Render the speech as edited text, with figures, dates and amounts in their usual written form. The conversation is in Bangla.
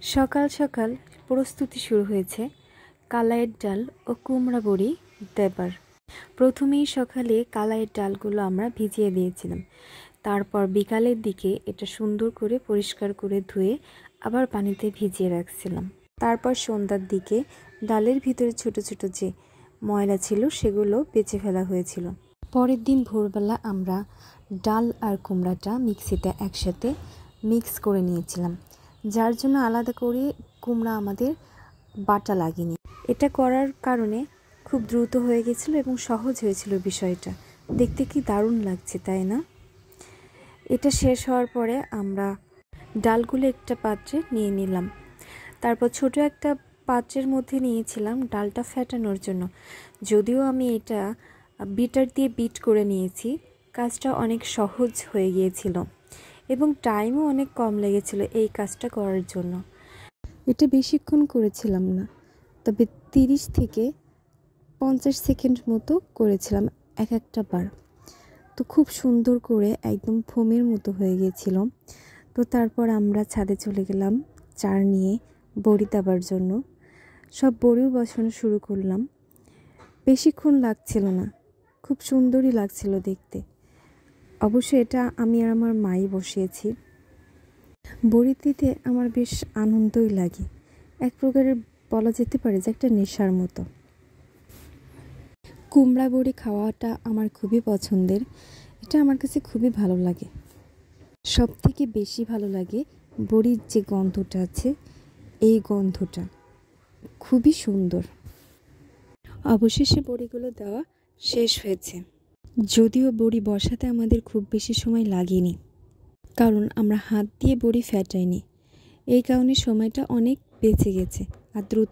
সকাল সকাল প্রস্তুতি শুরু হয়েছে কালাইয়ের ডাল ও কুমড়া বড়ি দেবার। প্রথমেই সকালে কালাইয়ের ডালগুলো আমরা ভিজিয়ে দিয়েছিলাম। তারপর বিকালের দিকে এটা সুন্দর করে পরিষ্কার করে ধুয়ে আবার পানিতে ভিজিয়ে রাখছিলাম। তারপর সন্ধ্যার দিকে ডালের ভিতরে ছোট ছোট যে ময়লা ছিল সেগুলো বেছে ফেলা হয়েছিল। পরের দিন ভোরবেলা আমরা ডাল আর কুমড়াটা মিক্সিতে একসাথে মিক্স করে নিয়েছিলাম, যার জন্য আলাদা করে কুমড়া আমাদের বাটা লাগেনি। এটা করার কারণে খুব দ্রুত হয়ে গেছিলো এবং সহজ হয়েছিল বিষয়টা। দেখতে কি দারুণ লাগছে, তাই না? এটা শেষ হওয়ার পরে আমরা ডালগুলো একটা পাত্রে নিয়ে নিলাম। তারপর ছোট একটা পাত্রের মধ্যে নিয়েছিলাম ডালটা ফেটানোর জন্য। যদিও আমি এটা বিটার দিয়ে বিট করে নিয়েছি, কাজটা অনেক সহজ হয়ে গিয়েছিল এবং টাইমও অনেক কম লেগেছিল এই কাজটা করার জন্য। এটা বেশিক্ষণ করেছিলাম না, তবে 30 থেকে 50 সেকেন্ড মতো করেছিলাম এক একটা বার। তো খুব সুন্দর করে একদম ফোমের মতো হয়ে গিয়েছিল। তো তারপর আমরা ছাদে চলে গেলাম চার নিয়ে বড়ি দেবার জন্য। সব বড়িও বসানো শুরু করলাম। বেশিক্ষণ লাগছিল না, খুব সুন্দরই লাগছিল দেখতে। অবশ্যই এটা আমি আর আমার মাই বসিয়েছি। বড়ি দিতে আমার বেশ আনন্দই লাগে, এক প্রকারের বলা যেতে পারে যে একটা নেশার মতো। কুমড়া বড়ি খাওয়াটা আমার খুবই পছন্দের, এটা আমার কাছে খুবই ভালো লাগে। সব থেকে বেশি ভালো লাগে বড়ির যে গন্ধটা আছে, এই গন্ধটা খুবই সুন্দর। অবশেষে বড়িগুলো দেওয়া শেষ হয়েছে। যদিও বড়ি বসাতে আমাদের খুব বেশি সময় লাগেনি, কারণ আমরা হাত দিয়ে বড়ি ফেটাইনি। এই কারণে সময়টা অনেক বেঁচে গেছে আর দ্রুত